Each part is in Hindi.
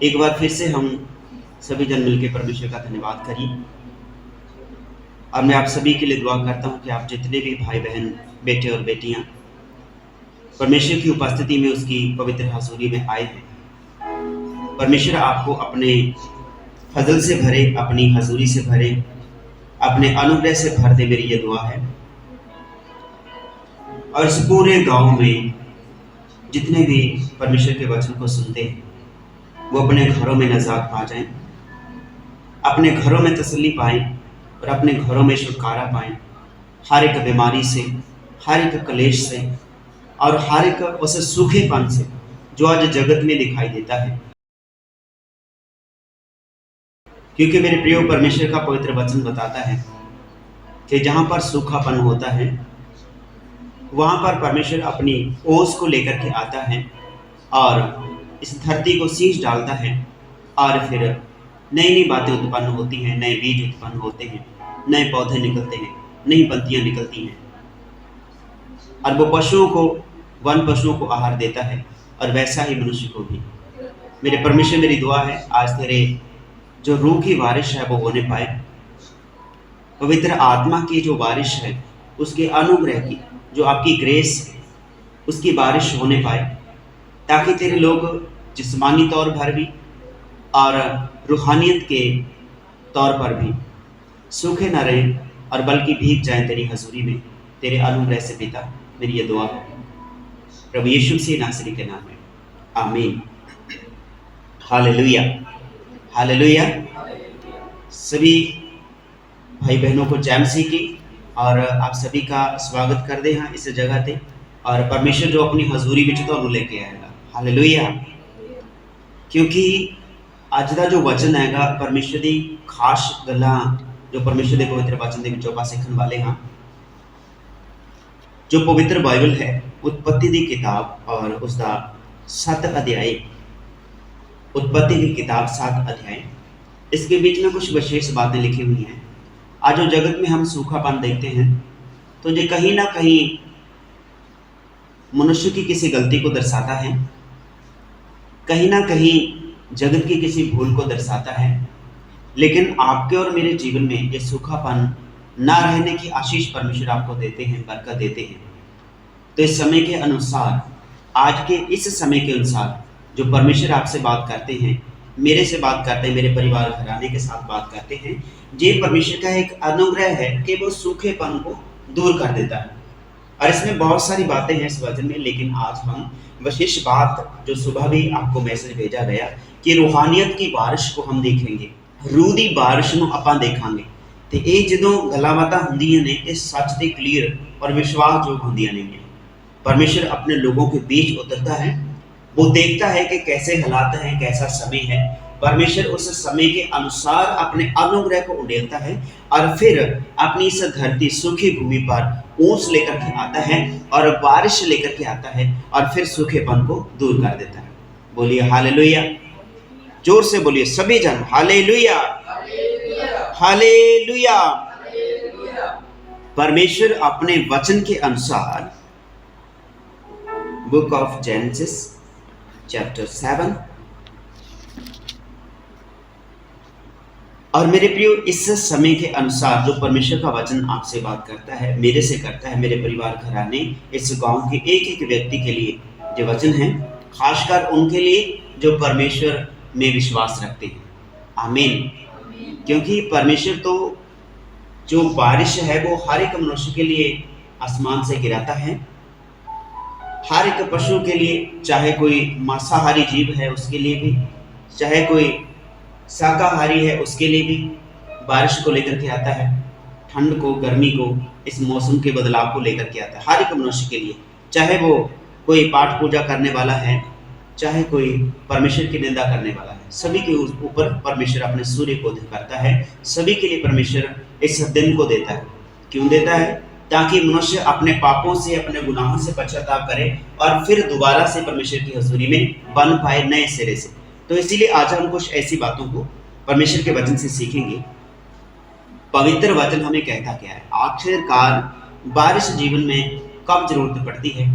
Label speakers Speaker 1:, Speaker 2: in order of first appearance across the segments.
Speaker 1: एक बार फिर से हम सभी जन मिलकर परमेश्वर का धन्यवाद करिए। और मैं आप सभी के लिए दुआ करता हूँ कि आप जितने भी भाई बहन, बेटे और बेटियाँ परमेश्वर की उपस्थिति में उसकी पवित्र हजूरी में आए हैं, परमेश्वर आपको अपने फजल से भरे, अपनी हजूरी से भरे, अपने अनुग्रह से भर दे। मेरी ये दुआ है। और इस पूरे गांव में जितने भी परमेश्वर के वचन को सुनते हैं वो अपने घरों में नजात पा जाएं, अपने घरों में तसल्ली पाएं और अपने घरों में छुटकारा पाएं हर एक बीमारी से, हर एक क्लेश से और हर एक उस सूखेपन से जो आज जगत में दिखाई देता है। क्योंकि मेरे प्रिय, परमेश्वर का पवित्र वचन बताता है कि जहां पर सूखापन होता है वहां पर परमेश्वर अपनी ओस को लेकर के आता है और इस धरती को सींच डालता है और फिर नई नई बातें उत्पन्न होती हैं, नए बीज उत्पन्न होते हैं, नए पौधे निकलते हैं, नई पत्तियां निकलती हैं और वो पशुओं को, वन पशुओं को आहार देता है और वैसा ही मनुष्य को भी। मेरे परमेश्वर, मेरी दुआ है आज तेरे जो रूह की बारिश है वो होने पाए, पवित्र आत्मा की जो बारिश है, उसके अनुग्रह की जो आपकी ग्रेस है उसकी बारिश होने पाए, ताकि तेरे लोग जिस्मानी तौर पर भी और रूहानियत के तौर पर भी सूखे न रहें और बल्कि भीग जाएं तेरी हजूरी में, तेरे अनुग्रह से पिता। मेरी ये दुआ है प्रभु यीशु मसीह नासरी के नाम में, आमीन। Hallelujah, hallelujah. सभी भाई बहनों को जय मसीह की और आप सभी का स्वागत कर दे हाँ इस जगह पे। और परमेश्वर जो अपनी हजूरी विच तुहानू लेके आएगा, हालेलुया। क्योंकि अज का जो वचन हैगा परमेश्वर की खास गल्लां जो परमेश्वर के पवित्र वचन के विचों आपां सीखण वाले हाँ। जो पवित्र बाइबल है, उत्पत्ति की किताब और उसका 7 अध्याय, उत्पत्ति की किताब 7 अध्याय, इसके बीच में कुछ विशेष बातें लिखी हुई हैं। आज जो जगत में हम सूखापन देखते हैं तो ये कहीं ना कहीं मनुष्य की किसी गलती को दर्शाता है, कहीं ना कहीं जगत की किसी भूल को दर्शाता है। लेकिन आपके और मेरे जीवन में ये सूखापन ना रहने की आशीष परमेश्वर आपको देते हैं, बरकत देते हैं। तो इस समय के अनुसार, आज के इस समय के अनुसार जो परमेश्वर आपसे बात करते हैं, मेरे से बात करते हैं, मेरे परिवार घराने के साथ बात करते हैं, ये परमेश्वर का एक अनुग्रह है कि वो सूखेपन को दूर कर देता है। और इसमें बहुत सारी बातें हैं इस वचन में, लेकिन आज हम विशेष बात जो सुबह भी आपको मैसेज भेजा गया कि रूहानियत की बारिश को हम देखेंगे, रूह की बारिश को आपां देखांगे। तो ये जो गल्लां होंदियां ने ये सच ते क्लीयर और विश्वासयोग होंदियां ने। परमेश्वर अपने लोगों के बीच उतरता है, वो देखता है कि कैसे हालात हैं, कैसा समय है। परमेश्वर उस समय के अनुसार अपने अनुग्रह को उड़ेलता है और फिर अपनी इस धरती सूखी भूमि पर ओस लेकर के आता है और बारिश लेकर के आता है और फिर सूखेपन को दूर कर देता है। बोलिए हालेलुया, जोर से बोलिए सभी जन, हालेलुया, हालेलुया। परमेश्वर अपने वचन के अनुसार बुक ऑफ जेनेसिस चैप्टर 7, और मेरे प्रियो इस समय के अनुसार जो परमेश्वर का वचन आपसे बात करता है, मेरे से करता है, मेरे परिवार घराने, इस गांव के एक एक व्यक्ति के लिए जो वचन है, खासकर उनके लिए जो परमेश्वर में विश्वास रखते हैं। आमीन। क्योंकि परमेश्वर तो जो बारिश है वो हर एक मनुष्य के लिए आसमान से गिराता है, हर एक पशु के लिए, चाहे कोई मांसाहारी जीव है उसके लिए भी, चाहे कोई शाकाहारी है उसके लिए भी बारिश को लेकर के आता है, ठंड को, गर्मी को, इस मौसम के बदलाव को लेकर के आता है हर एक मनुष्य के लिए। चाहे वो कोई पाठ पूजा करने वाला है, चाहे कोई परमेश्वर की निंदा करने वाला है, सभी के ऊपर परमेश्वर अपने सूर्य को करता है। सभी के लिए परमेश्वर इस दिन को देता है। क्यों देता है? ताकि मनुष्य अपने पापों से, अपने गुनाहों से पश्चाताप करे और फिर दोबारा से परमेश्वर की हजूरी में बन पाए नए सिरे से। तो इसीलिए आज हम कुछ ऐसी बातों को परमेश्वर के वचन से सीखेंगे। पवित्र वचन हमें कहता क्या है, आखिरकार बारिश जीवन में कब जरूरत पड़ती है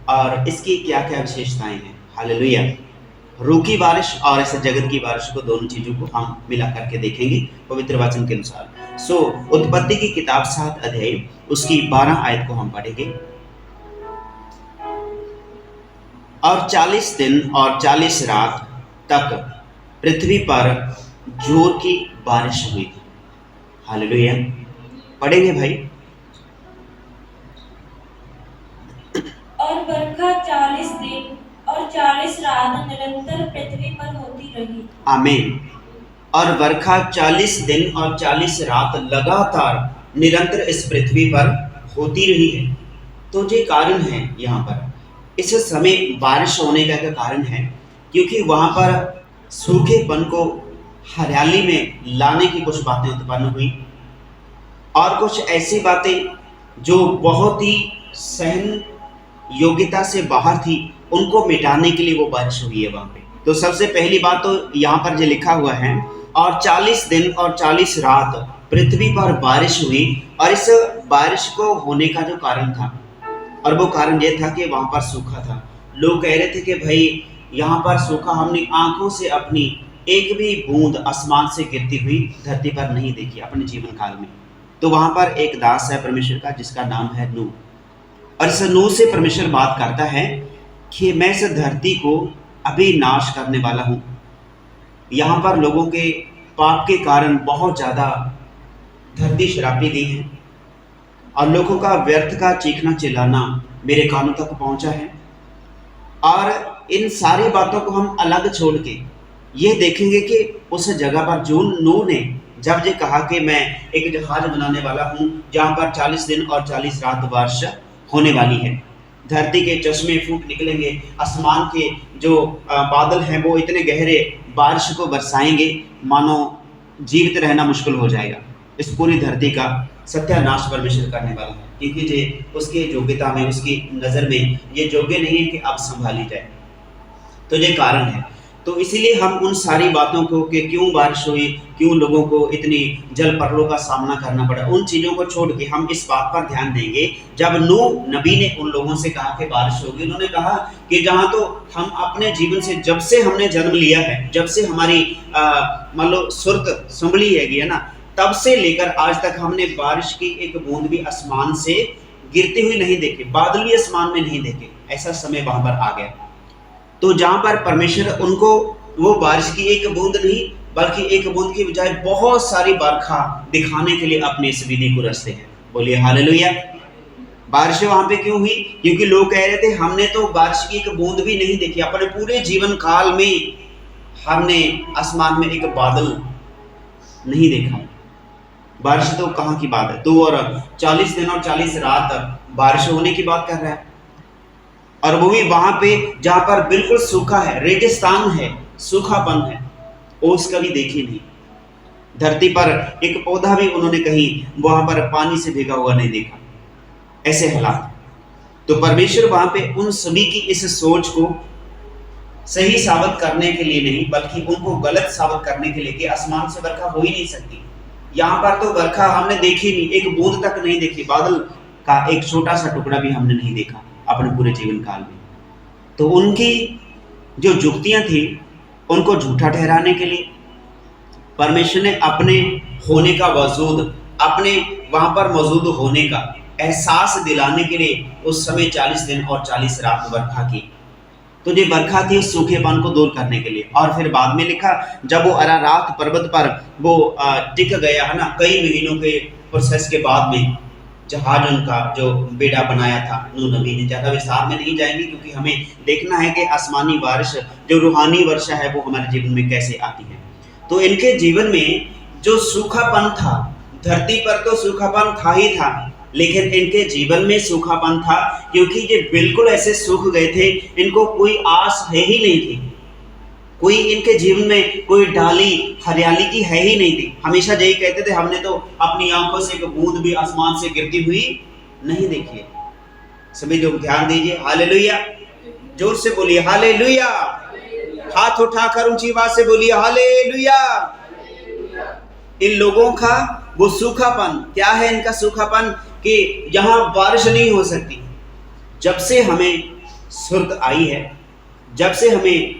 Speaker 1: और इसकी क्या क्या विशेषताएं हैं। हालेलुया। रूखी बारिश और ऐसे जगत की बारिश को, दोनों चीजों को हम मिला करके देखेंगे पवित्र वचन के अनुसार। सो उत्पत्ति की किताब 7 अध्याय उसकी 12 आयत को हम पढ़ेंगे। और 40 दिन और 40 रात तक पृथ्वी पर जोर की बारिश हुई। हालेलुया। पढ़ेंगे भाई।
Speaker 2: और बरखा 40 दिन और 40 रात निरंतर पृथ्वी पर होती रही।
Speaker 1: आमीन। और बरखा 40 दिन और 40 रात लगातार निरंतर इस पृथ्वी पर होती रही है। तो ये कारण है यहाँ पर इस समय बारिश होने का कारण है, क्योंकि वहाँ पर सूखेपन को हरियाली में लाने की कुछ बातें उत्पन्न हुई और कुछ ऐसी बातें जो बहुत ही सहन योग्यता से बाहर थी, उनको मिटाने के लिए वो बारिश हुई है वहाँ पे। तो सबसे पहली बात तो यहाँ पर जो लिखा हुआ है, और 40 दिन और 40 रात पृथ्वी पर बारिश हुई। और इस बारिश को होने का जो कारण था, और वो कारण ये था कि वहाँ पर सूखा था। लोग कह रहे थे कि भाई यहाँ पर सूखा, हमने आंखों से अपनी एक भी बूंद आसमान से गिरती हुई धरती पर नहीं देखी अपने जीवन काल में। तो वहाँ पर एक दास है परमेश्वर का जिसका नाम है नूह, और इस नूह से परमेश्वर बात करता है कि मैं इस धरती को अभी नाश करने वाला हूँ। यहाँ पर लोगों के पाप के कारण बहुत ज़्यादा धरती शराबी गई है और लोगों का व्यर्थ का चीखना चिल्लाना मेरे कानों तक पहुँचा है। और इन सारी बातों को हम अलग छोड़ के ये देखेंगे कि उस जगह पर जो नूह ने जब ये कहा कि मैं एक जहाज बनाने वाला हूँ जहाँ पर 40 दिन और 40 रात बारिश होने वाली है, धरती के चश्मे फूट निकलेंगे, आसमान के जो बादल हैं वो इतने गहरे बारिश को बरसाएंगे मानो जीवित रहना मुश्किल हो जाएगा। इस पूरी धरती का सत्यानाश परमेश्वर करने वाला है, क्योंकि ये उसकी योग्यता में, उसकी नज़र में ये योग्य नहीं है कि अब संभाली जाए। तो ये कारण है। तो इसीलिए हम उन सारी बातों को कि क्यों बारिश हुई, क्यों लोगों को इतनी जल प्रलय का सामना करना पड़ा, उन चीज़ों को छोड़ के हम इस बात पर ध्यान देंगे। जब नूह नबी ने उन लोगों से कहा कि बारिश होगी, उन्होंने कहा कि जहाँ तो हम अपने जीवन से जब से हमने जन्म लिया है, जब से हमारी मान लो सुर्त संभली है ना, तब से लेकर आज तक हमने बारिश की एक बूंद भी आसमान से गिरते हुए नहीं देखे, बादल भी आसमान में नहीं देखे। ऐसा समय वहां पर आ गया। तो जहां पर परमेश्वर उनको वो बारिश की एक बूंद नहीं बल्कि एक बूंद की बजाय बहुत सारी बरखा दिखाने के लिए अपने इस विधि को रचते हैं। बोलिए हालेलुया। बारिश वहां पे क्यों हुई? क्योंकि लोग कह रहे थे हमने तो बारिश की एक बूंद भी नहीं देखी, अपने पूरे जीवन काल में हमने आसमान में एक बादल नहीं देखा। बारिश तो कहाँ की बात है। तो और 40 दिन और 40 रात बारिश होने की बात कर रहा है, और वो भी वहां पे जहां पर बिल्कुल सूखा है, रेगिस्तान है, सूखापन है, ओस कभी देखी नहीं। धरती पर एक पौधा भी उन्होंने कहीं वहां पर पानी से भीगा हुआ नहीं देखा। ऐसे हालात। तो परमेश्वर वहां पे उन सभी की इस सोच को सही साबित करने के लिए नहीं बल्कि उनको गलत साबित करने के लिए कि आसमान से बरखा हो ही नहीं सकती। यहाँ पर तो बरखा हमने देखी नहीं, एक बूंद तक नहीं देखी, बादल का एक छोटा सा टुकड़ा भी हमने नहीं देखा अपने पूरे जीवन काल में। तो उनकी जो युक्तियां थी उनको झूठा ठहराने के लिए परमेश्वर ने अपने होने का वजूद, अपने वहां पर मौजूद होने का एहसास दिलाने के लिए उस समय 40 दिन और 40 रात बरखा की। तो ये बरखा थी सूखेपन को दूर करने के लिए। और फिर बाद में लिखा जब वो अरारात पर्वत पर वो टिक गया है ना, कई महीनों के प्रोसेस के बाद में जहाज उनका जो बेड़ा बनाया था नूह नबी ने। ज़्यादा विस्तार में नहीं जाएंगे क्योंकि हमें देखना है कि आसमानी बारिश जो रूहानी वर्षा है वो हमारे जीवन में कैसे आती है। तो इनके जीवन में जो सूखापन था, धरती पर तो सूखापन था ही था, लेकिन इनके जीवन में सूखापन था क्योंकि ये बिल्कुल ऐसे सूख गए थे, इनको कोई आस है ही नहीं थी, कोई इनके जीवन में कोई डाली हरियाली की है ही नहीं थी। हमेशा यही कहते थे हमने तो अपनी आंखों से एक बूंद भी आसमान से गिरती हुई नहीं देखी है। सभी लोग ध्यान दीजिए, हालेलुया। जोर से बोलिए हालेलुया। हाथ उठाकर ऊंची आवाज से बोलिए हालेलुया। इन लोगों का वो सूखापन क्या है? इनका सूखापन कि यहां बारिश नहीं हो सकती। जब से हमें सुर्त आई है, जब से हमें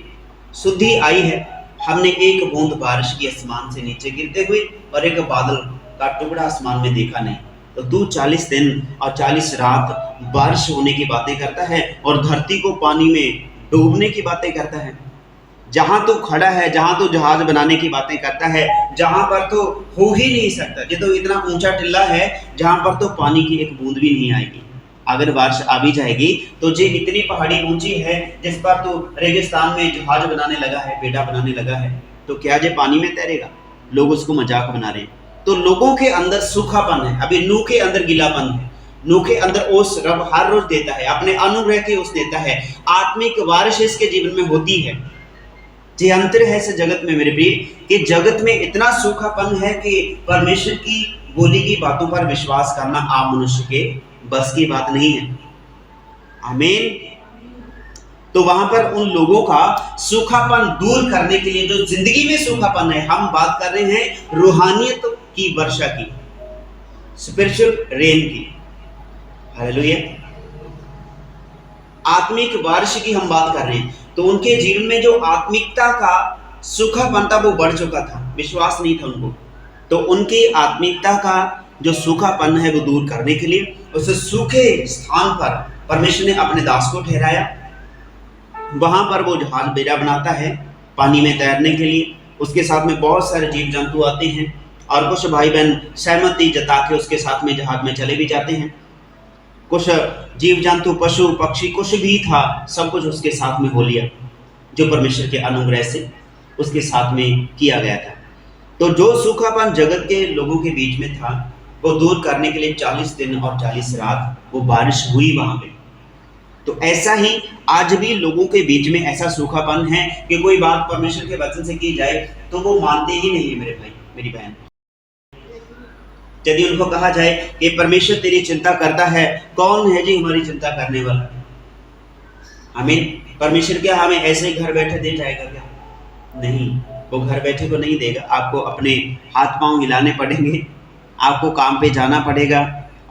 Speaker 1: शुद्धि आई है। हमने एक बूंद बारिश की आसमान से नीचे गिरते हुए और एक बादल का टुकड़ा आसमान में देखा नहीं। तो तू 40 दिन और 40 रात बारिश होने की बातें करता है और धरती को पानी में डूबने की बातें करता है। जहां तो खड़ा है, जहां तो जहाज बनाने की बातें करता है, जहां पर तो हो ही नहीं सकता, ये तो इतना ऊंचा टिल्ला है जहां पर तो पानी की एक बूंद भी नहीं आएगी। अगर बारिश आ भी जाएगी तो जो इतनी पहाड़ी ऊंची है जिस पर तो रेगिस्तान में जहाज बनाने लगा है, बेड़ा बनाने लगा है, तो क्या जो पानी में तैरेगा? लोग उसको मजाक बना रहे हैं। तो लोगों के अंदर सूखापन है, अभी नूह के अंदर गीलापन है। नूह के अंदर ओस रब हर रोज देता है, अपने अनुग्रह की ओस देता है, आत्मिक बारिश इसके जीवन में होती है। जे अंतर है इस जगत में मेरे प्रिय, कि जगत में इतना सूखापन है कि परमेश्वर की बोली की बातों पर विश्वास करना आप मनुष्य के बस की बात नहीं है। आमीन। तो वहां पर उन लोगों का सूखापन दूर करने के लिए, जो जिंदगी में सूखापन है, हम बात कर रहे हैं रूहानियत की वर्षा की, स्पिरिचुअल रेन की, हालेलुया, आत्मिक बारिश की हम बात कर रहे हैं। तो उनके जीवन में जो आत्मिकता का सूखापन था वो बढ़ चुका था, विश्वास नहीं था उनको। तो उनकी आत्मिकता का जो सूखापन है वो दूर करने के लिए उस सूखे स्थान पर परमेश्वर ने अपने दास को ठहराया। वहां पर वो जहाज बेड़ा बनाता है पानी में तैरने के लिए। उसके साथ में बहुत सारे जीव जंतु आते हैं और कुछ भाई बहन सहमति जता के उसके साथ में जहाज में चले भी जाते हैं। कुछ जीव जंतु, पशु पक्षी, कुछ भी था, सब कुछ उसके साथ में हो लिया, जो परमेश्वर के अनुग्रह से उसके साथ में किया गया था। तो जो सूखापन जगत के लोगों के बीच में था वो दूर करने के लिए 40 दिन और 40 रात वो बारिश हुई वहां पे। तो ऐसा ही आज भी लोगों के बीच में ऐसा सूखापन है कि कोई बात परमेश्वर के वचन से की जाए तो वो मानते ही नहीं है। मेरे भाई, मेरी बहन, यदि उनको कहा जाए कि परमेश्वर तेरी चिंता करता है, कौन है जी हमारी चिंता करने वाला? आमीन। परमेश्वर क्या हमें ऐसे ही घर बैठे दे जाएगा क्या? नहीं, वो घर बैठे को नहीं देगा। आपको अपने हाथ पांव हिलाने पड़ेंगे, आपको काम पे जाना पड़ेगा,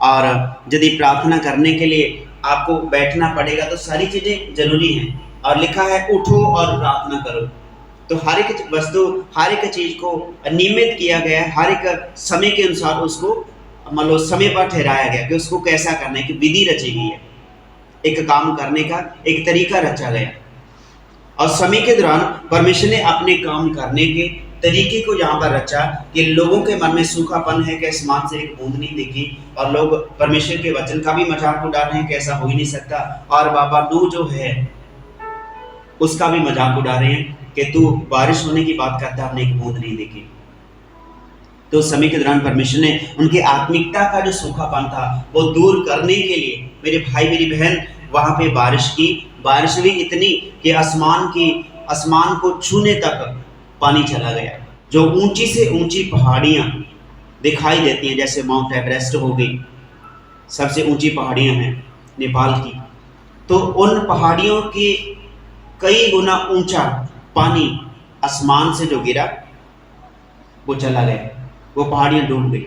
Speaker 1: और यदि प्रार्थना करने के लिए आपको बैठना पड़ेगा, तो सारी चीजें जरूरी हैं। और लिखा है उठो और प्रार्थना करो। तो हर एक वस्तु, हर एक चीज को नियमित किया गया है, हर एक समय के अनुसार उसको मान लो समय पर ठहराया गया कि उसको कैसा करना है, कि विधि रची गई है, एक काम करने का एक तरीका रचा गया। और समय के दौरान परमेश्वर ने अपने काम करने के तरीके को यहाँ पर रचा कि लोगों के मन में सूखापन है कि आसमान से एक बूंद नहीं दिखी, और लोग परमेश्वर के वचन का भी मजाक उड़ा रहे हैं कि ऐसा हो ही नहीं सकता। और बाबा नूह जो है उसका भी मजाक उड़ा रहे हैं कि तू बारिश होने की बात करता, हमने एक बूंद नहीं देखी। तो समय के दौरान परमेश्वर ने उनकी आत्मिकता का जो सूखापन था वो दूर करने के लिए, मेरे भाई मेरी बहन, वहां पे बारिश की। बारिश भी इतनी कि आसमान को छूने तक पानी चला गया। जो ऊंची से ऊंची पहाड़ियां दिखाई देती हैं, जैसे माउंट एवरेस्ट हो गई, सबसे ऊंची पहाड़ियां हैं नेपाल की, तो उन पहाड़ियों के कई गुना ऊंचा पानी आसमान से जो गिरा वो चला गया, वो पहाड़ियां डूब गई।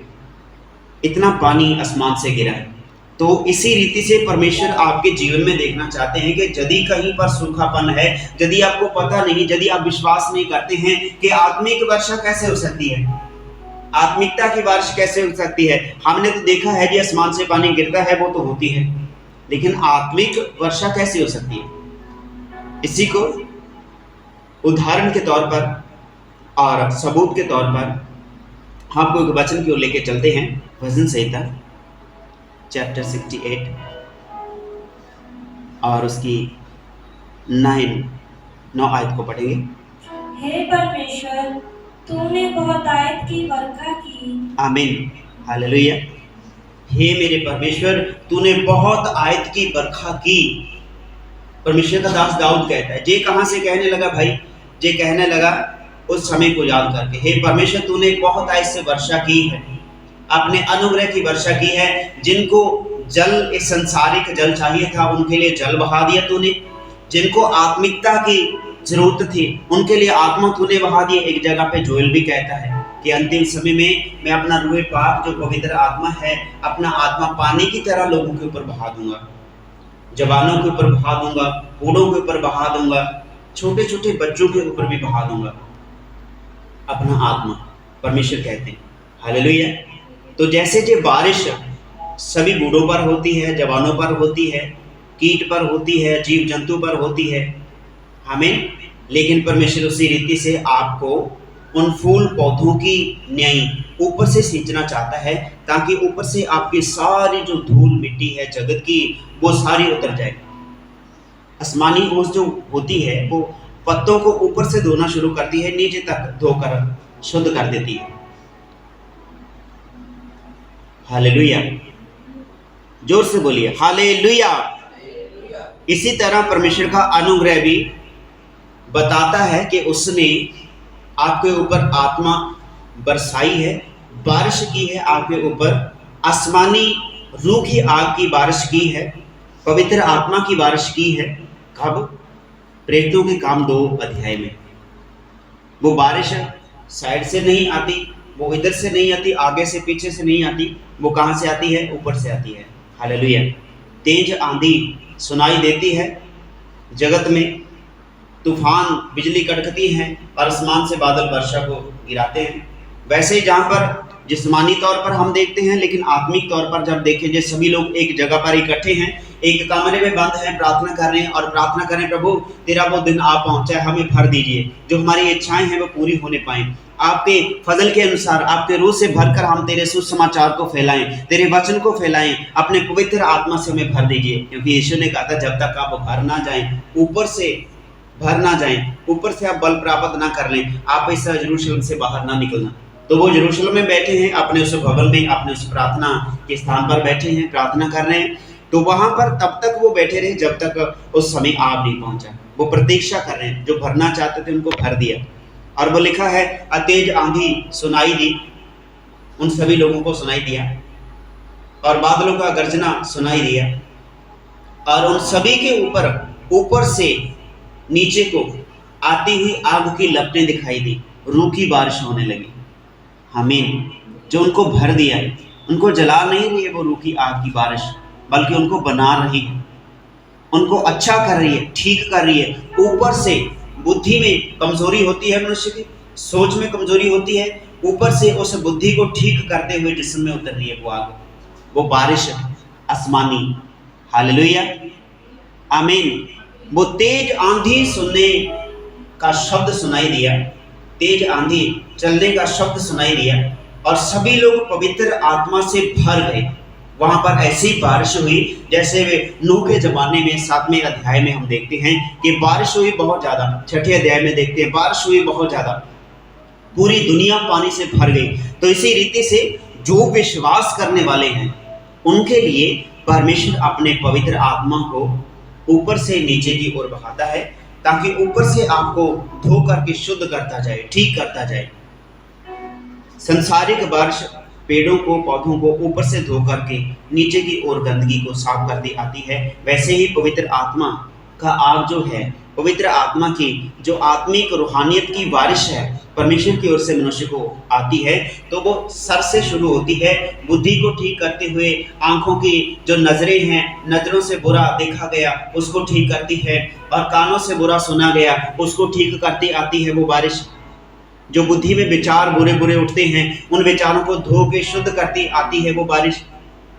Speaker 1: इतना पानी आसमान से गिरा है। तो इसी रीति से परमेश्वर आपके जीवन में देखना चाहते हैं कि यदि कहीं पर सूखापन है, यदि आपको पता नहीं, यदि आप विश्वास नहीं करते हैं कि आत्मिक वर्षा कैसे हो सकती है, आत्मिकता की बारिश कैसे हो सकती है। हमने तो देखा है कि आसमान से पानी गिरता है, वो तो होती है, लेकिन आत्मिक वर्षा कैसे हो सकती है? इसी को उदाहरण के तौर पर और सबूत के तौर पर आपको एक वचन की ओर लेके चलते हैं। भजन संहिता चैप्टर 68 और उसकी 9 आयत को पढ़ेंगे।
Speaker 2: हे परमेश्वर, तूने बहुत आयत की बरखा की।
Speaker 1: आमीन, हालेलुया। हे मेरे परमेश्वर, तूने बहुत आयत की बरखा की। परमेश्वर का दास दाऊद कहता है, जे कहां से कहने लगा भाई, जे कहने लगा उस समय को याद करके, हे परमेश्वर तूने बहुत आयत से वर्षा की है, अपने अनुग्रह की वर्षा की है। जिनको जल, एक संसारिक जल चाहिए था, उनके लिए जल बहा दिया तूने। जिनको आत्मिकता की जरूरत थी उनके लिए आत्मा तूने बहा दी। एक जगह पे जोएल भी कहता है कि अंतिम समय में मैं अपना रूहे पाक, जो पवित्र आत्मा है, अपना आत्मा पानी की तरह लोगों के ऊपर बहा दूंगा, जवानों के ऊपर बहा दूंगा, बूढ़ों के ऊपर बहा दूंगा, छोटे छोटे बच्चों के ऊपर भी बहा दूंगा अपना आत्मा, परमेश्वर कहते हैं। हालेलुया। तो जैसे जो बारिश सभी बूढ़ों पर होती है, जवानों पर होती है, कीट पर होती है, जीव जंतु पर होती है, हमें, लेकिन परमेश्वर उसी रीति से आपको उन फूल पौधों की न्याय ऊपर से सींचना चाहता है, ताकि ऊपर से आपकी सारी जो धूल मिट्टी है जगत की वो सारी उतर जाए। आसमानी ओस जो होती है वो पत्तों को ऊपर से धोना शुरू करती है, नीचे तक धोकर शुद्ध कर देती है। हालेलुया। जोर से बोलिए हालेलुया। इसी तरह परमेश्वर का अनुग्रह भी बताता है कि उसने आपके ऊपर आत्मा बरसाई है, बारिश की है आपके ऊपर, आसमानी रूह की आग की बारिश की है, पवित्र आत्मा की बारिश की है। कब? प्रेरितों के काम 2 अध्याय में। वो बारिश साइड से नहीं आती, वो इधर से नहीं आती, आगे से पीछे से नहीं आती, वो कहाँ से आती है? ऊपर से आती है। हालेलुया। तेज आंधी सुनाई देती है जगत में, तूफान बिजली कड़कती है और आसमान से बादल वर्षा को गिराते हैं। वैसे ही जहाँ पर जिस्मानी तौर पर हम देखते हैं, लेकिन आत्मिक तौर पर जब देखें, जो सभी लोग एक जगह पर इकट्ठे हैं, एक कमरे में बंद हैं, प्रार्थना कर रहे हैं और प्रार्थना करें, प्रभु तेरा वो दिन आ पहुंचा है, हमें भर दीजिए, जो हमारी इच्छाएं हैं वो पूरी होने पाएं, आपके फजल के अनुसार आपके रूह से भरकर हम तेरे सुसमाचार को फैलाएं, तेरे वचन को फैलाएं, अपने पवित्र आत्मा से हमें भर दीजिए। क्योंकि यीशु ने कहा था, जब तक आप भर ना जाएं, ऊपर से भर ना जाएं, ऊपर से आप बल प्राप्त ना कर लें, आप इस यरूशलेम से बाहर ना निकलना। तो वो यरूशलेम में बैठे हैं, अपने उस भवन में, अपने उस प्रार्थना के स्थान पर बैठे हैं, प्रार्थना कर रहे हैं। तो वहां पर तब तक वो बैठे रहे जब तक उस समय आप नहीं पहुंचा। वो प्रतीक्षा कर रहे हैं, जो भरना चाहते थे उनको भर दिया। और वो लिखा है, तेज आंधी सुनाई दी, उन सभी लोगों को सुनाई दिया, और बादलों का गर्जना सुनाई दिया, और उन सभी के ऊपर से नीचे को आती हुई आग की लपटें दिखाई दी, रूह की बारिश होने लगी। आमीन। जो उनको भर दिया, उनको जला नहीं रही है वो रूह की आग की बारिश, बल्कि उनको बना रही है, उनको अच्छा कर रही है, ठीक कर रही है। ऊपर से बुद्धि में कमजोरी होती है, मनुष्य की सोच में कमजोरी होती है, ऊपर से उस बुद्धि को ठीक करते हुए जिस्म में उतर रही है वो आग, वो बारिश आसमानी। हालेलुया, आमीन। वो तेज आंधी सुनने का शब्द सुनाई दिया, तेज आंधी चलने का शब्द सुनाई दिया, और सभी लोग पवित्र आत्मा से भर गए। वहां पर ऐसी बारिश हुई जैसे वे नूह के जमाने में 7वें अध्याय में हम देखते हैं कि बारिश हुई बहुत ज्यादा। 6ठे अध्याय में देखते हैं बारिश हुई बहुत ज्यादा, पूरी दुनिया पानी से भर गई। तो इसी रीति से जो विश्वास करने वाले हैं उनके लिए परमेश्वर अपने पवित्र आत्मा को ऊपर से नीचे की ओर बहाता है, ताकि ऊपर से आपको धो करके शुद्ध करता जाए, ठीक करता जाए। संसारिक बारिश पेड़ों को, पौधों को ऊपर से धो करके नीचे की ओर गंदगी को साफ करती आती है। वैसे ही पवित्र आत्मा का आग जो है, पवित्र आत्मा की जो आत्मिक रूहानियत की बारिश है परमेश्वर की ओर से मनुष्य को आती है, तो वो सर से शुरू होती है, बुद्धि को ठीक करते हुए आंखों की जो नजरें हैं, नजरों से बुरा देखा गया उसको ठीक करती है, और कानों से बुरा सुना गया उसको ठीक करती आती है वो बारिश। जो बुद्धि में विचार बुरे बुरे उठते हैं उन विचारों को धो के शुद्ध करती आती है वो बारिश।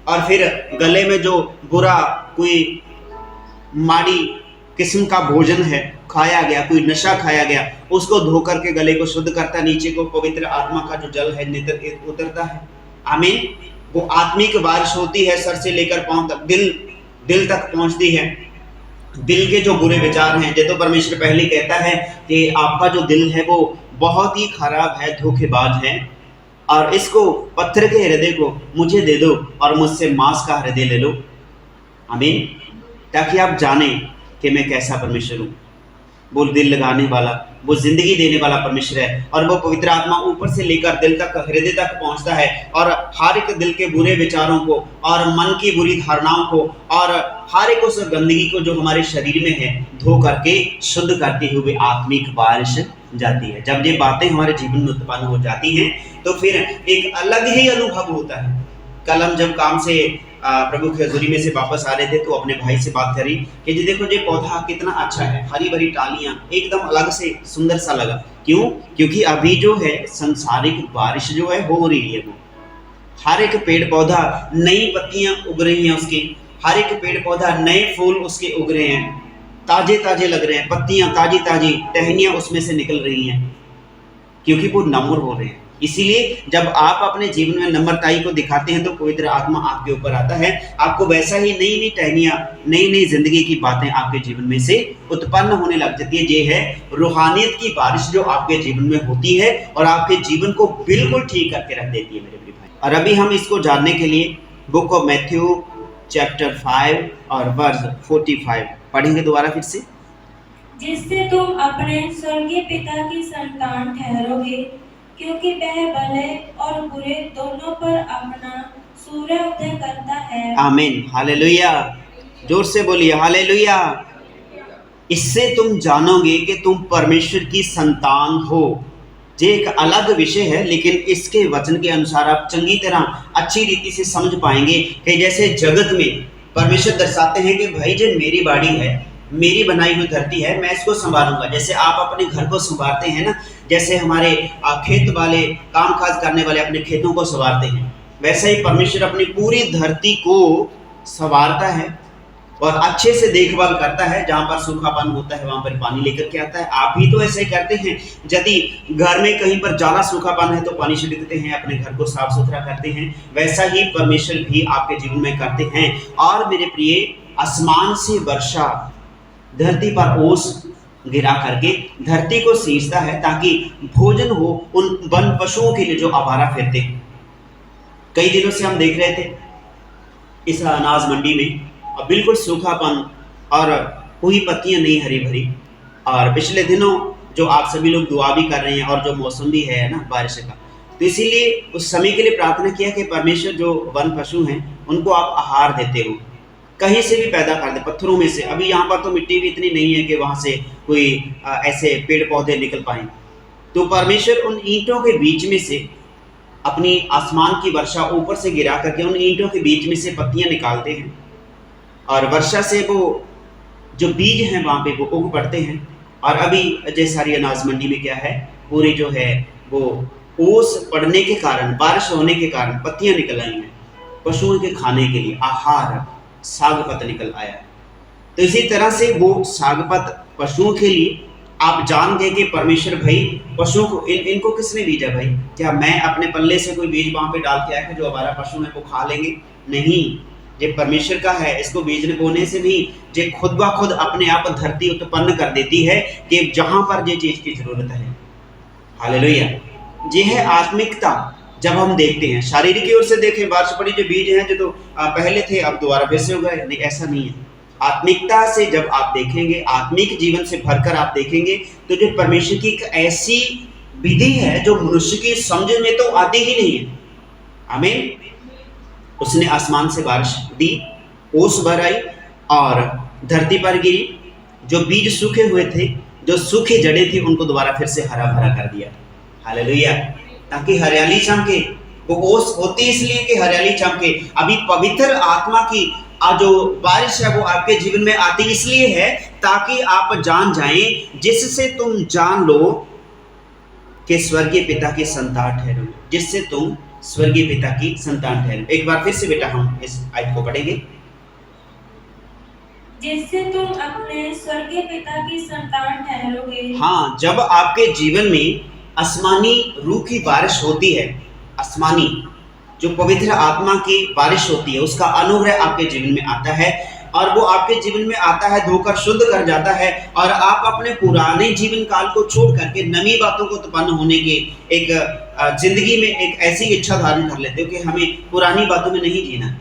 Speaker 1: और फिर गले में जो बुरा कोई माड़ी किस्म का भोजन है खाया गया, कोई नशा खाया गया, उसको धो करके गले को शुद्ध करता, नीचे को पवित्र आत्मा का जो जल है उतरता है। आमीन। वो आत्मिक बारिश होती है, सर से लेकर पांव तक, दिल तक पहुंचती है। दिल के जो बुरे विचार हैं, ये तो परमेश्वर पहले कहता है कि आपका जो दिल है वो बहुत ही खराब है, धोखेबाज है, और इसको पत्थर के हृदय को मुझे दे दो और मुझसे मांस का हृदय ले लो। आमीन। ताकि आप जाने कि मैं कैसा परमेश्वर हूँ। वो दिल लगाने वाला, वो जिंदगी देने वाला परमेश्वर है, और वो पवित्र आत्मा ऊपर से लेकर दिल तक, हृदय तक पहुंचता है, और हर एक दिल के बुरे विचारों को और मन की बुरी धारणाओं को और हर एक उस गंदगी को जो हमारे शरीर में है धो करके शुद्ध करते हुए आत्मिक बारिश जाती है। जब ये बातें हमारे जीवन में उत्पन्न हो जाती हैं तो फिर एक अलग ही अनुभव होता है। कल हम जब काम से प्रभु की हजूरी में से वापस आ रहे थे तो अपने भाई से बात करी कि जी देखो, ये पौधा कितना अच्छा है, हरी भरी टालियां, एकदम अलग से सुंदर सा लगा। क्यों? क्योंकि अभी जो है संसारिक बारिश जो है हो रही है, वो हर एक पेड़ पौधा नई पत्तियां उग रही हैं उसकी, हर एक पेड़ पौधा नए फूल उसके उग रहे हैं, ताजे ताजे लग रहे हैं, पत्तियां ताजी ताजी, टहनियां उसमें से निकल रही हैं, क्योंकि वो नम्र हो रहे हैं। इसीलिए जब आप अपने जीवन में नम्रताई को दिखाते हैं तो पवित्र आत्मा आपके ऊपर आता है, आपको वैसा ही नई नई टहनियां, नई नई जिंदगी की बातें आपके जीवन में से उत्पन्न होने लग जाती है। ये है रूहानियत की बारिश जो आपके जीवन में होती है और आपके जीवन को बिल्कुल ठीक करके रख देती है मेरे भाई। और अभी हम इसको जानने के लिए बुक ऑफ मैथ्यू चैप्टर 5 और वर्स 45 पढ़ेंगे दोबारा फिर से।
Speaker 2: जिससे तुम अपने स्वर्गीय पिता की संतान ठहरोगे, क्योंकि वह भले और बुरे दोनों पर अपना सूर्योदय करता है।
Speaker 1: आमीन, हालेलुया, जोर से बोलिए हालेलुया। इससे तुम जानोगे कि तुम परमेश्वर की संतान हो। ये एक अलग विषय है, लेकिन इसके वचन के अनुसार आप चंगी तरह अच्छी रीति से समझ पाएंगे कि जैसे जगत में परमेश्वर दर्शाते हैं कि भाई जो मेरी बाड़ी है, मेरी बनाई हुई धरती है, मैं इसको संभालूंगा। जैसे आप अपने घर को संभालते हैं ना, जैसे हमारे खेत वाले, काम काज करने वाले अपने खेतों को संवारते हैं, वैसे ही परमेश्वर अपनी पूरी धरती को संवारता है और अच्छे से देखभाल करता है। जहाँ पर सूखापन होता है वहाँ पर पानी लेकर के आता है। आप भी तो ऐसे ही करते हैं। यदि घर में कहीं पर ज़्यादा सूखापन है तो पानी छिड़कते हैं, अपने घर को साफ सुथरा करते हैं। वैसा ही परमेश्वर भी आपके जीवन में करते हैं। और मेरे प्रिय, आसमान से वर्षा धरती पर ओस गिरा करके धरती को सींचता है ताकि भोजन हो उन वन पशुओं के लिए जो आवारा फिरते हैं। कई दिनों से हम देख रहे थे इस अनाज मंडी में बिल्कुल सूखापन और कोई पत्तियां नहीं हरी भरी। और पिछले दिनों जो आप सभी लोग दुआ भी कर रहे हैं और जो मौसम भी है ना बारिश का, तो इसीलिए उस समय के लिए प्रार्थना किया कि परमेश्वर जो वन पशु हैं उनको आप आहार देते हो, कहीं से भी पैदा कर दे, पत्थरों में से। अभी यहाँ पर तो मिट्टी भी इतनी नहीं है कि वहाँ से कोई ऐसे पेड़ पौधे निकल पाए। तो परमेश्वर उन ईंटों के बीच में से अपनी आसमान की वर्षा ऊपर से गिरा करके उन ईंटों के बीच में से पत्तियां निकालते हैं और वर्षा से वो जो बीज हैं वहाँ पे वो उग पड़ते हैं। और अभी जैसे सारी अनाज मंडी में क्या है, पूरी जो है वो ओस पड़ने के कारण, बारिश होने के कारण पत्तियां निकल आई हैं, पशुओं के खाने के लिए आहार सागपत निकल आया है। तो इसी तरह से वो सागपत पशुओं के लिए आप जान गए कि परमेश्वर भाई पशुओं को इनको किसने बीजा भाई? क्या मैं अपने पल्ले से कोई बीज वहाँ पे डाल के आया कि जो हमारा पशु है वो खा लेंगे? नहीं, ये परमेश्वर का है। इसको बीजने बोने से नहीं, ये खुद ब खुद अपने आप धरती उत्पन्न कर देती है कि जहाँ पर ये चीज़ की जरूरत है। हालेलुया। ये है आत्मिकता। जब हम देखते हैं शारीरिक की ओर से देखें, बारिश पड़ी जो बीज हैं जो तो पहले थे अब दोबारा फिर से उगाए, नहीं ऐसा नहीं है। आत्मिकता से जब आप देखेंगे, आत्मिक जीवन से भरकर आप देखेंगे तो जो परमेश्वर की एक ऐसी विधि है जो मनुष्य की समझ में तो आती ही नहीं है। आमीन। उसने आसमान से बारिश दी, ओस भर आई और धरती पर गिरी। जो बीज सूखे हुए थे, जो सूखी जड़ें थी, उनको दोबारा फिर से हरा भरा कर दिया। हालेलुया। ताकि हरियाली चमके। वो ओस होती इसलिए कि हरियाली चमके। अभी पवित्र आत्मा की जो बारिश है वो आपके जीवन में आती इसलिए है ताकि आप जान जाएं, जिससे तुम जान लो कि स्वर्गीय पिता की संतान ठहरो। जिससे तुम स्वर्गीय पिता की संतान ठहरो। एक बार फिर से बेटा हम इस आयत को पढ़ेंगे।
Speaker 2: जिससे तुम अपने स्वर्गीय पिता की संतान ठहरोगे।
Speaker 1: हाँ, जब आपके जीवन में आसमानी रूह की बारिश होती है, आसमानी जो पवित्र आत्मा की बारिश होती है, उसका अनुग्रह आपके जीवन में आता है और वो आपके जीवन में आता है, धोकर शुद्ध कर जाता है और आप अपने पुराने जीवन काल को छोड़ करके नई बातों को उत्पन्न होने के एक जिंदगी में एक ऐसी इच्छा धारण कर लेते हो कि हमें पुरानी बातों में नहीं जीना,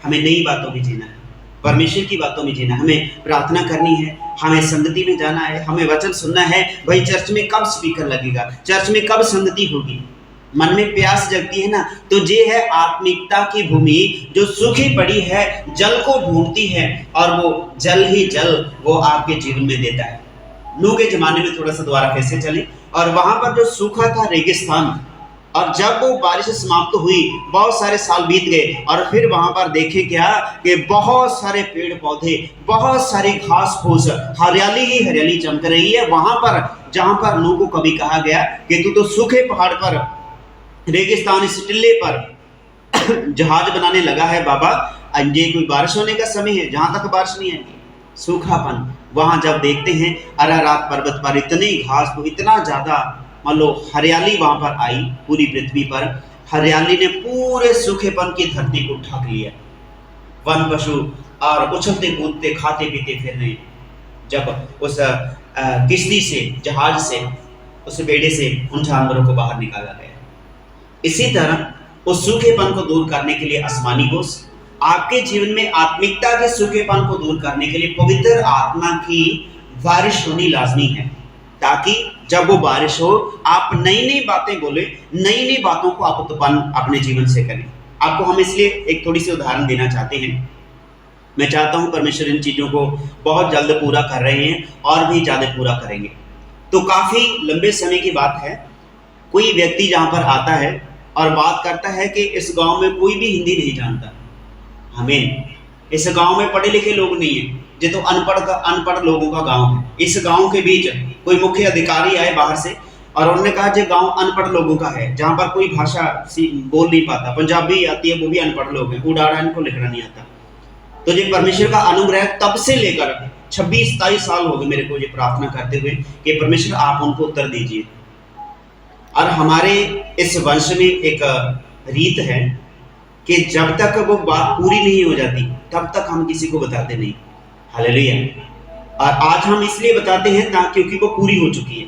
Speaker 1: हमें नई बातों में जीना है, परमेश्वर की बातों में जीना, हमें प्रार्थना करनी है, हमें संगति में जाना है, हमें वचन सुनना है। भाई चर्च में कब स्पीकर लगेगा, चर्च में कब संगति होगी, मन में प्यास जगती है ना। तो ये है आत्मिकता की भूमि जो सूखी पड़ी है, जल को ढूंढती है और वो जल ही जल वो आपके जीवन में देता है। नूह के जमाने में थोड़ा सा दोबारा फिर से चले और वहां पर जो सूखा था रेगिस्तान, और जब वो बारिश समाप्त हुई, बहुत सारे साल बीत गए और फिर वहां पर देखे क्या कि बहुत सारे पेड़ पौधे, बहुत सारी घास फूस, हरियाली ही हरियाली चमक रही है वहां पर, जहां पर नूह को कभी कहा गया कि तू तो सूखे पहाड़ पर, रेगिस्तान इस टिल्ले पर जहाज बनाने लगा है बाबा, ये कोई बारिश होने का समय है, जहां तक बारिश नहीं आएगी। सूखापन वहां जब देखते हैं अरारात पर्वत पर इतनी घास को, इतना ज्यादा मान लो हरियाली वहां पर आई, पूरी पृथ्वी पर हरियाली ने पूरे सूखेपन की धरती को ढक लिया। वन पशु और उछलते कूदते खाते पीते फिर रहे। जब उस किश्ती से, जहाज से, उस बेड़े से उन जानवरों को बाहर निकाला गया। इसी तरह उस सूखेपन को दूर करने के लिए आसमानी कोष, आपके जीवन में आत्मिकता के सूखेपन को दूर करने के लिए पवित्र आत्मा की बारिश होनी लाजमी है, ताकि जब वो बारिश हो आप नई नई बातें बोले, नई नई बातों को आप उत्पन्न अपने जीवन से करें। आपको हम इसलिए एक थोड़ी सी उदाहरण देना चाहते हैं। मैं चाहता हूं परमेश्वर इन चीजों को बहुत जल्द पूरा कर रहे हैं और भी ज्यादा पूरा करेंगे। तो काफी लंबे समय की बात है, कोई व्यक्ति जहां पर आता है और बात करता है कि इस गांव में कोई भी हिंदी नहीं जानता। हमें इस गांव में पढ़े लिखे लोग नहीं है, ये तो अनपढ़ लोगों का गांव है। इस गांव के बीच कोई मुख्य अधिकारी आए बाहर से और उन्होंने कहा ये गांव अनपढ़ लोगों का है, जहां पर कोई भाषा बोल नहीं पाता, पंजाबी आती है वो भी अनपढ़ लोग हैं, उड़ाड़ा इनको लिखना नहीं आता। तो ये परमेश्वर का अनुग्रह तब से लेकर 26-27 साल हो गए मेरे को ये प्रार्थना करते हुए कि परमेश्वर आप उनको उत्तर दीजिए। और हमारे इस वंश में एक रीत है कि जब तक वो बात पूरी नहीं हो जाती तब तक हम किसी को बताते नहीं। हालेलुया। और आज हम इसलिए बताते हैं क्योंकि वो पूरी हो चुकी है।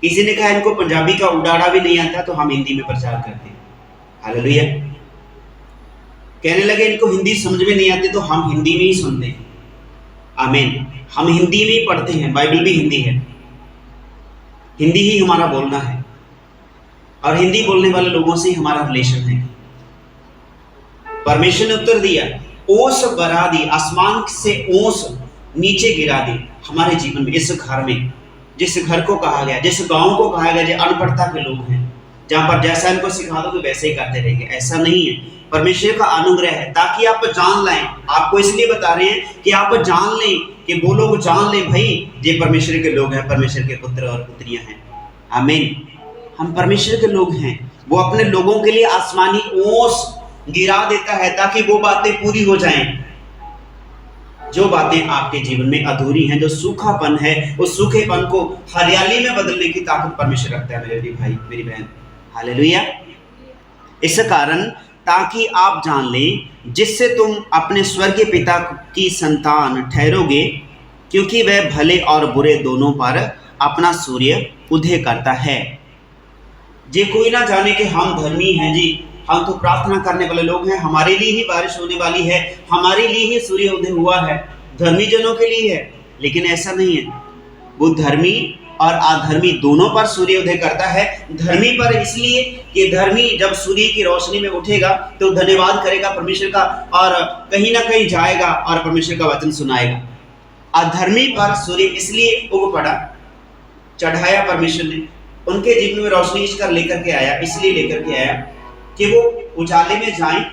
Speaker 1: किसी ने कहा इनको पंजाबी का उड़ाड़ा भी नहीं आता, तो हम हिंदी में प्रचार करते हैं। हालेलुया। कहने लगे इनको हिंदी समझ में नहीं आती, तो हम हिंदी में ही सुनते हैं। आमीन। हम हिंदी में ही पढ़ते हैं, बाइबल भी हिंदी है, हिंदी ही हमारा बोलना है और हिंदी बोलने वाले लोगों से ही हमारा रिलेशन है। परमेश्वर ने उत्तर दिया, ओस बरा दी, आसमान से ओस नीचे गिरा दी हमारे जीवन में, इस घर में, जिस घर को कहा गया, जिस गांव को कहा गया, जो अनपढ़ता के लोग हैं, जहां पर जैसा इनको सिखा दो वैसे ही करते रहेंगे। ऐसा नहीं है, परमेश्वर का अनुग्रह है ताकि आप जान लें। आपको इसलिए बता रहे हैं कि आप जान लें, कि वो लोग जान लें भाई ये परमेश्वर के लोग हैं, परमेश्वर के पुत्र और पुत्रियां हैं। आमीन। हम परमेश्वर के लोग हैं। वो अपने लोगों के लिए आसमानी ओस गिरा देता है ताकि वो बातें पूरी हो जाएं। जो बातें आपके जीवन में अधूरी हैं, जो सूखापन है, उस सूखेपन को हरियाली में बदलने की ताकत परमेश्वर रखता है मेरे भाई, मेरी बहन। हालेलुया। इस कारण ताकि आप जान लें, जिससे तुम अपने स्वर्गीय पिता की संतान ठहरोगे, क्योंकि वह भले और बुरे दोनों पर अपना सूर्य उदय करता है। जे कोई ना जाने कि हम धर्मी हैं जी, हम तो प्रार्थना करने वाले लोग हैं, हमारे लिए ही बारिश होने वाली है, हमारे लिए ही सूर्य उदय हुआ है, धर्मी जनों के लिए है। लेकिन ऐसा नहीं है। वो धर्मी और अधर्मी दोनों पर सूर्य उदय करता है। धर्मी पर इसलिए कि धर्मी जब सूर्य की रोशनी में उठेगा तो धन्यवाद करेगा परमेश्वर का और कहीं ना कहीं जाएगा और परमेश्वर का वचन सुनाएगा। अधर्मी पर सूर्य इसलिए उग पड़ा, चढ़ाया परमेश्वर ने, उनके जीवन में रोशनी इसकर लेकर के आया, इसलिए लेकर के आया कि वो उजाले में जाएं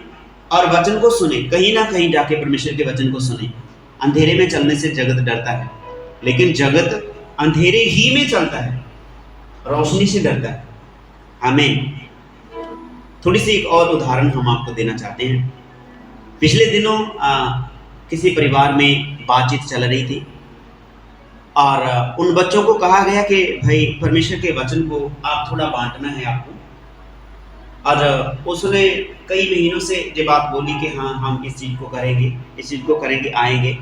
Speaker 1: और वचन को सुने, कहीं ना कहीं जाके परमेश्वर के वचन को सुने। अंधेरे में चलने से जगत डरता है, लेकिन जगत अंधेरे ही में चलता है, रोशनी से डरता है। हमें थोड़ी सी एक और उदाहरण हम आपको देना चाहते हैं। पिछले दिनों किसी परिवार में बातचीत चल रही थी और उन बच्चों को कहा गया कि भाई परमेश्वर के वचन को आप थोड़ा बांटना है आपको। और उसने कई महीनों से ये बात बोली कि हाँ हम इस चीज़ को करेंगे, इस चीज़ को करेंगे, आएंगे।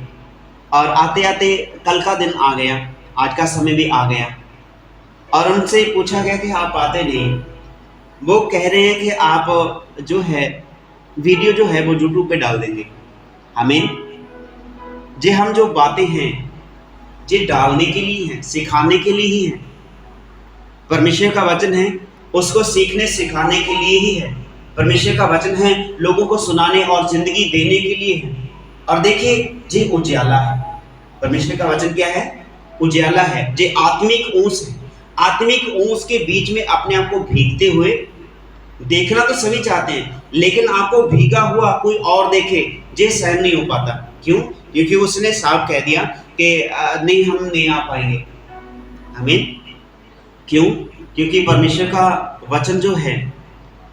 Speaker 1: और आते आते कल का दिन आ गया, आज का समय भी आ गया और उनसे पूछा गया कि आप आते नहीं। वो कह रहे हैं कि आप जो है वीडियो जो है वो यूट्यूब पे डाल देंगे। हमें जे हम जो बातें हैं ये डालने के लिए हैं, सिखाने के लिए ही है। परमेश्वर का वचन है, उसको सीखने सिखाने के लिए ही है। परमेश्वर का वचन है, लोगों को सुनाने और जिंदगी देने के लिए है। और देखिए ये उजियाला है। परमेश्वर का वचन क्या है? उजियाला है। ये आत्मिक ऊँस है। आत्मिक ऊँस के बीच में अपने आप को भीगते हुए देखना तो सभी चाहते हैं, लेकिन आपको भीगा हुआ कोई और देखे, ये सहन नहीं हो पाता। क्यों? क्योंकि उसने साफ कह दिया कि नहीं, हम नहीं आ पाएंगे। आमीन। क्यों? क्योंकि परमेश्वर का वचन जो है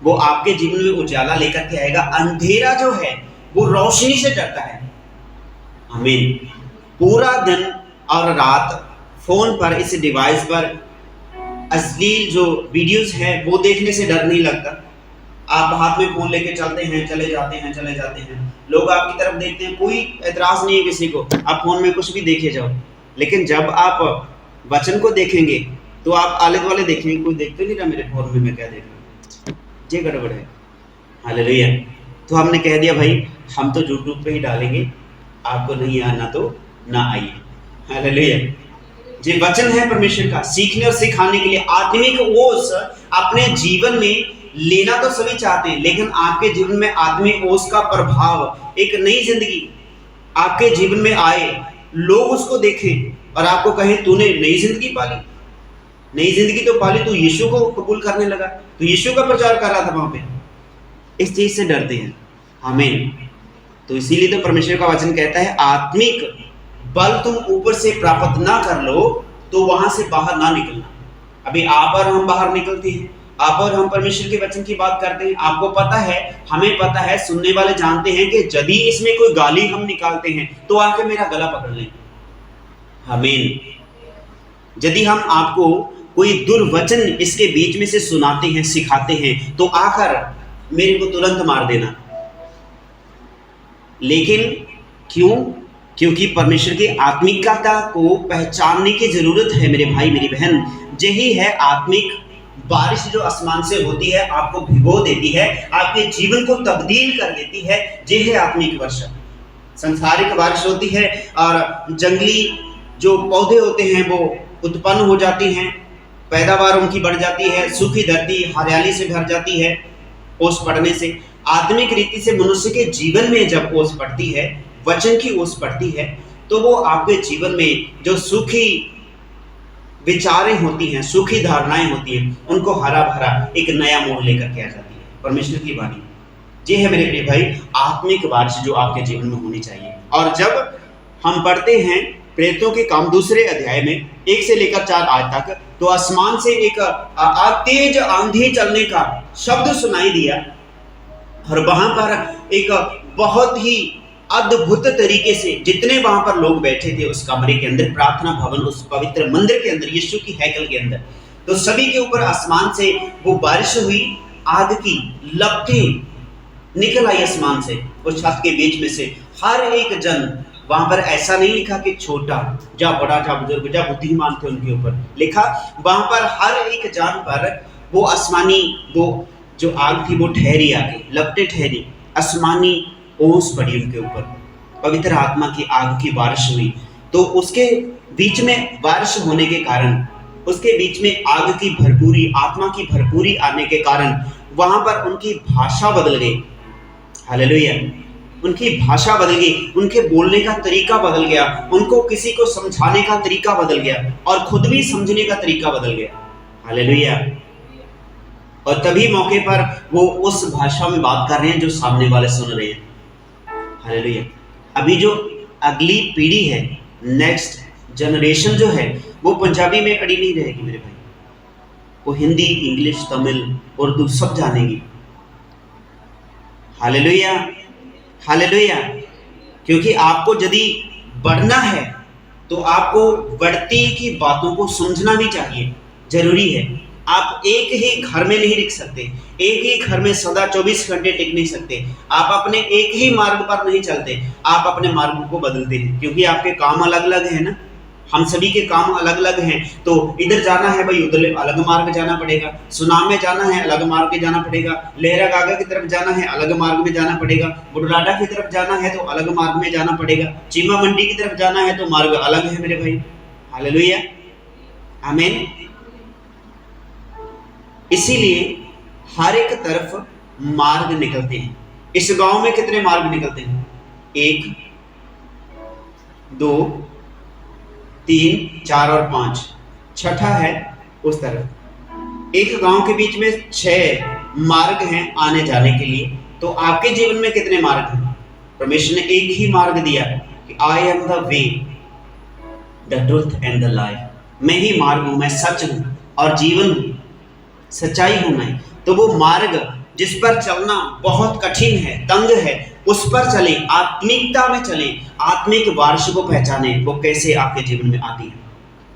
Speaker 1: वो आपके जीवन में उजाला लेकर के आएगा। अंधेरा जो है वो रोशनी से डरता है। आमीन। पूरा दिन और रात फोन पर, इस डिवाइस पर अश्लील जो वीडियोस हैं वो देखने से डर नहीं लगता। आप हाथ में फोन लेके चलते हैं, चले जाते हैं, लोग आपकी तरफ देखते हैं, कोई एतराज नहीं है किसी को, आप फोन में कुछ भी देखे जाओ। लेकिन जब आप वचन को देखेंगे तो आप आले दुआले देखेंगे, कोई देखते नहीं रहा मेरे फोन में मैं क्या देख रहा हूँ, ये गड़बड़ है। हालेलुया। तो हमने कह दिया भाई हम तो यूट्यूब पे ही डालेंगे, आपको नहीं आना तो ना आइए। हालेलुया। ये वचन है परमेश्वर का, सीखने और सिखाने के लिए। आत्मिक ओस अपने जीवन में लेना तो सभी चाहते हैं, लेकिन आपके जीवन में आत्मिक ओस का प्रभाव, एक नई जिंदगी आपके जीवन में आए, लोग उसको देखें और आपको कहें तूने नई जिंदगी पाली। नई जिंदगी तो पाली, तू यीशु को कबूल करने लगा, तू यीशु का प्रचार कर रहा था वहां पे। इस चीज से डरते हैं। आमीन। तो इसीलिए तो परमेश्वर का वचन कहता है आत्मिक बल तुम ऊपर से प्राप्त ना कर लो तो वहां से बाहर ना निकलना। अभी आप और हम बाहर निकलते हैं, आप और हम परमेश्वर के वचन की बात करते हैं, आपको पता है, हमें पता है, सुनने वाले जानते हैं कि यदि इसमें कोई गाली हम निकालते हैं तो आके मेरा गला पकड़ लें। आमीन। यदि हम आपको कोई दुर्वचन इसके बीच में से सुनाते हैं, सिखाते हैं, तो आकर मेरे को तुरंत मार देना। लेकिन क्यों? क्योंकि परमेश्वर की आत्मिकता को पहचानने की जरूरत है मेरे भाई मेरी बहन। यही है आत्मिक बारिश जो आसमान से होती है, आपको भिगो देती है, आपके जीवन को तब्दील कर देती है। ये है आत्मिक वर्षा। संसारिक बारिश होती है और जंगली जो पौधे होते हैं वो उत्पन्न हो जाती हैं, पैदावार उनकी बढ़ जाती है, सूखी धरती हरियाली से भर जाती है ओस पड़ने से। आत्मिक रीति से मनुष्य के जीवन में जब ओस पड़ती है, वचन की ओस पड़ती है, तो वो आपके जीवन में जो सूखी विचारें होती हैं, सूखी धारणाएं होती हैं, उनको हरा भरा एक नया मोड़ लेकर के आ जाती है परमेश्वर की वाणी। ये है मेरे प्रिय भाई आत्मिक बारिश जो आपके जीवन में होनी चाहिए। और जब हम पढ़ते हैं प्रेरितों के काम 2 अध्याय में 1 से लेकर 4 आज तक, तो आसमान से एक तेज आंधी चलने का शब्द सुनाई दिया और वहां पर एक बहुत ही अद्भुत तरीके से जितने वहां पर लोग बैठे थे उस कमरे के अंदर, प्रार्थना भवन, उस पवित्र मंदिर के अंदर, यीशु की हैकल के अंदर, तो सभी के ऊपर आसमान से वो बारिश हुई, आग की लपटें निकल आई आसमान से, उस छत के बीच में से। हर एक जन वहां पर ऐसा नहीं लिखा कि छोटा या बड़ा या बुजुर्ग या बुद्धिमान थे उनके ऊपर, लिखा वहां पर हर एक जान पर वो आसमानी वो जो आग थी वो ठहरी, आके लपटें ठहरी, आसमानी ओस पड़ी उनके ऊपर, पवित्र आत्मा की आग की बारिश हुई। तो उसके बीच में बारिश होने के कारण, उसके बीच में आग की भरपूरी, आत्मा की भरपूरी आने के कारण वहां पर उनकी भाषा बदल गई। हालेलुया। उनकी भाषा बदल गई, उनके बोलने का तरीका बदल गया, उनको किसी को समझाने का तरीका बदल गया और खुद भी समझने का तरीका बदल गया। हालेलुया। और तभी मौके पर वो उस भाषा में बात कर रहे हैं जो सामने वाले सुन रहे हैं। हालेलुया। अभी जो अगली पीढ़ी है, नेक्स्ट जनरेशन जो है, वो पंजाबी में अड़ी नहीं रहेगी मेरे भाई, वो हिंदी, इंग्लिश, तमिल, उर्दू सब जानेगी। Hallelujah, hallelujah. क्योंकि आपको यदि बढ़ना है तो आपको बढ़ती की बातों को समझना भी चाहिए, जरूरी है। आप एक ही घर में नहीं टिक सकते, एक ही घर में सदा 24 घंटे टिक नहीं सकते। आप अपने एक ही मार्ग पर नहीं चलते, आप अपने मार्ग को बदलते हैं, क्योंकि आपके काम अलग अलग है ना, हम सभी के काम अलग अलग हैं। तो इधर जाना है भाई, उधर अलग मार्ग जाना पड़ेगा, सुनाम में जाना है अलग मार्ग में जाना पड़ेगा, लहरा गागा की तरफ जाना है अलग मार्ग में जाना पड़ेगा, बुढ़लाडा की तरफ जाना है तो अलग मार्ग में जाना पड़ेगा, चीमा मंडी की तरफ जाना है तो मार्ग अलग है मेरे भाई। हालेलुया, आमीन। इसीलिए हर एक तरफ मार्ग निकलते हैं। इस गांव में कितने मार्ग निकलते हैं? 1, 2, 3, 4 और 5, छठा है उस तरफ। एक गांव के बीच में 6 मार्ग हैं आने जाने के लिए। तो आपके जीवन में कितने मार्ग हैं? परमेश्वर ने एक ही मार्ग दिया कि I am the way, the truth and the life. मैं ही मार्ग हूं, मैं सच हूं और जीवन हूं, सच्चाई हूं मैं। तो वो मार्ग जिस पर चलना बहुत कठिन है, तंग है, उस पर चले, आत्मिकता में चले, आत्मिक वार्ष को पहचाने। वो कैसे आपके जीवन में आती है?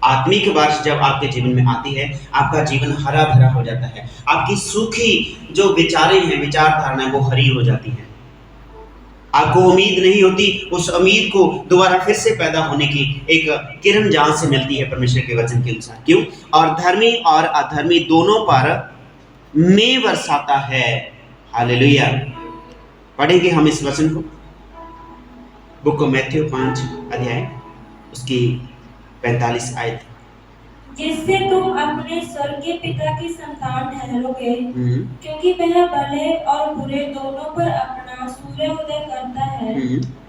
Speaker 1: आत्मिक वार्ष जब आपके जीवन में आती है, आपका जीवन हरा भरा हो जाता है। आपकी सूखी जो विचारें हैं, विचारधारणा, वो हरी हो जाती है। आपको उम्मीद नहीं होती, उस उम्मीद को दोबारा फिर से पैदा होने की एक किरण जहां से मिलती है परमेश्वर के वचन के अनुसार। क्यों? और धर्मी और अधर्मी दोनों पर मैं बरसाता है। हालेलुया। पढ़ेंगे हम इस वचन को, बुक ऑफ मैथ्यू 5 अध्याय उसकी 45 आयत।
Speaker 2: जिससे तुम अपने स्वर्गीय पिता की संतान ठहरोगे, क्योंकि वह भले और बुरे दोनों पर अपना सूर्योदय करता है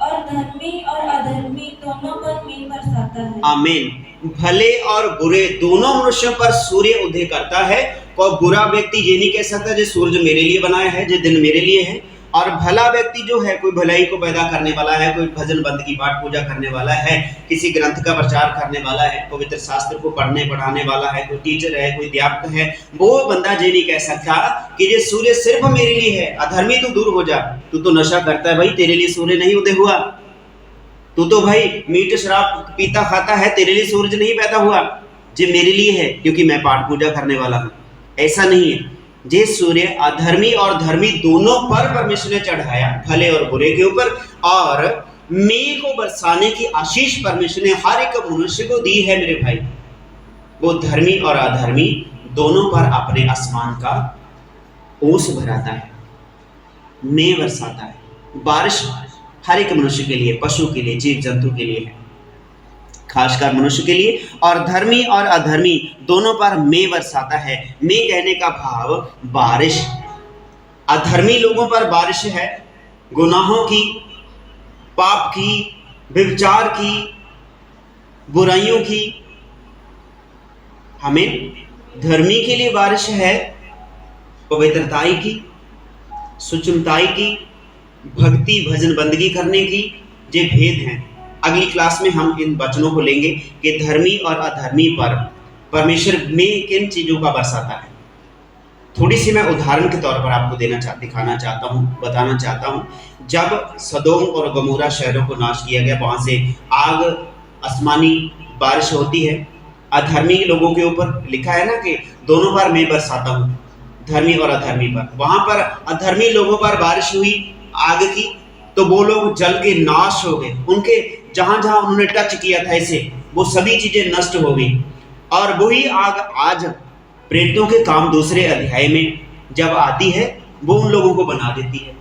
Speaker 2: और धर्मी और अधर्मी दोनों पर मेघ बरसाता है।
Speaker 1: आमीन। भले और बुरे दोनों मनुष्यों पर सूर्य उदय करता है। कोई बुरा व्यक्ति ये नहीं कह सकता जो सूरज मेरे लिए बनाया है, जो दिन मेरे लिए है। और भला व्यक्ति जो है, कोई भलाई को पैदा करने वाला है, कोई भजन बंदगी पाठ पूजा करने वाला है, किसी ग्रंथ का प्रचार करने वाला है, पवित्र शास्त्र को पढ़ने पढ़ाने वाला है, कोई टीचर है, कोई अध्यापक है, वो बंदा ये नहीं कह सकता कि ये सूर्य सिर्फ मेरे लिए है। अधर्मी तू दूर हो जा, तू तो नशा करता है भाई, तेरे लिए सूर्य नहीं उदय हुआ। तू तो भाई मीट शराब पीता खाता है, तेरे लिए सूरज नहीं पैदा हुआ। ये मेरे लिए है क्योंकि मैं पाठ पूजा करने वाला हूँ। ऐसा नहीं है। जे सूर्य अधर्मी और धर्मी दोनों पर परमेश्वर ने चढ़ाया, भले और बुरे के ऊपर, और मेघ को बरसाने की आशीष परमेश्वर ने हर एक मनुष्य को दी है मेरे भाई। वो धर्मी और अधर्मी दोनों पर अपने आसमान का ओस भराता है, मेघ बरसाता है। बारिश हर एक मनुष्य के लिए, पशु के लिए, जीव जंतु के लिए है, खासकर मनुष्य के लिए। और धर्मी और अधर्मी दोनों पर मेघ बरसाता है। मेघ कहने का भाव बारिश। अधर्मी लोगों पर बारिश है गुनाहों की, पाप की, व्यभिचार की, बुराइयों की। हमें धर्मी के लिए बारिश है पवित्रताई की, सुचिमताई की, भक्ति भजन बंदगी करने की। ये भेद हैं। अगली क्लास में हम इन वचनों को लेंगे कि धर्मी और अधर्मी पर परमेश्वर में किन चीजों का बरसाता है। थोड़ी सी मैं उदाहरण के तौर पर आपको दिखाना चाहता हूँ, बताना चाहता हूँ। जब सदोम और गमोरा शहरों को नाश किया गया, वहां से आग, आसमानी बारिश होती है। अधर्मी लोगों के ऊपर लिखा है ना कि दोनों पर मैं बरसाता हूँ, धर्मी और अधर्मी पर। वहां पर अधर्मी लोगों पर बारिश हुई आग की, तो वो लोग जल के नाश हो गए। उनके जहां जहां उन्होंने टच किया था इसे, वो सभी चीजें नष्ट हो गई। और वही आग आज प्रेरितों के काम दूसरे अध्याय में जब आती है, वो उन लोगों को बना देती है।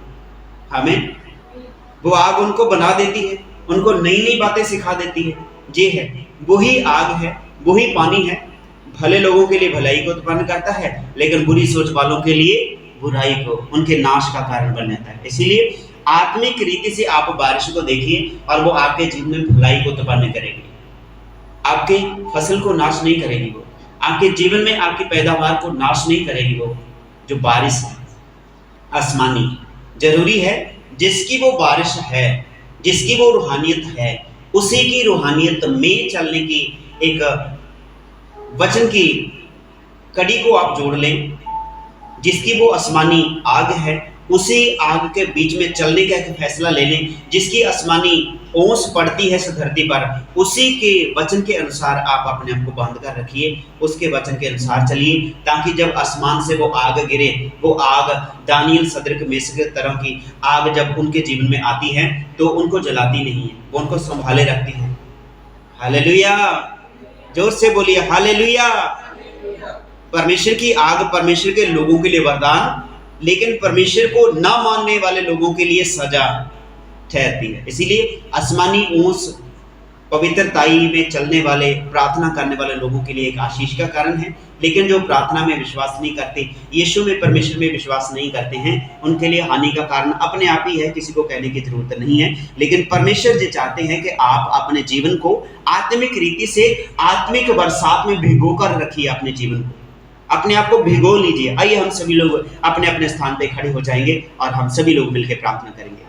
Speaker 1: हमें वो आग उनको बना देती है, उनको नई नई बातें सिखा देती है। ये है वही आग है, वही पानी है। भले लोगों के लिए भलाई को उत्पन्न करता है, लेकिन बुरी सोच वालों के लिए बुराई को, उनके नाश का कारण बन जाता है। इसीलिए आत्मिक रीति से आप बारिश को देखिए और वो आपके जीवन में भलाई को उत्पन्न करेगी। आपके फसल को नाश नहीं करेगी, वो आपके जीवन में आपकी पैदावार को नाश नहीं करेगी। वो जो बारिश है आसमानी, जरूरी है जिसकी वो बारिश है, जिसकी वो रूहानियत है, उसी की रूहानियत में चलने की एक वचन की कड़ी को आप जोड़ लें। जिसकी वो आसमानी आग है, उसी आग के बीच में चलने का एक फैसला ले लें। जिसकी आसमानी ओस पड़ती है इस धरती पर, उसी के वचन के अनुसार आप अपने आप को बांध कर रखिए, उसके वचन के अनुसार चलिए, ताकि जब आसमान से वो आग गिरे, वो आग दानियल सदरक मेशक तरह की आग जब उनके जीवन में आती है, तो उनको जलाती नहीं है, वो उनको संभाले रखती है। हालेलुया, जोर से बोलिए हालेलुया। परमेश्वर की आग परमेश्वर के लोगों के लिए वरदान, लेकिन परमेश्वर को न मानने वाले लोगों के लिए सजा ठहरती है। इसीलिए आसमानी ओस पवित्रताई में चलने वाले, प्रार्थना करने वाले लोगों के लिए एक आशीष का कारण है। लेकिन जो प्रार्थना में विश्वास नहीं करते, यीशु में, परमेश्वर में विश्वास नहीं करते हैं, उनके लिए हानि का कारण अपने आप ही है, किसी को कहने की जरूरत नहीं है। लेकिन परमेश्वर जी चाहते हैं कि आप अपने जीवन को आत्मिक रीति से, आत्मिक बरसात में भिगो कर रखिए अपने जीवन को। अपने आप को भिगो लीजिए। आइए हम सभी लोग अपने अपने स्थान पे खड़े हो जाएंगे और हम सभी लोग मिलकर प्रार्थना करेंगे।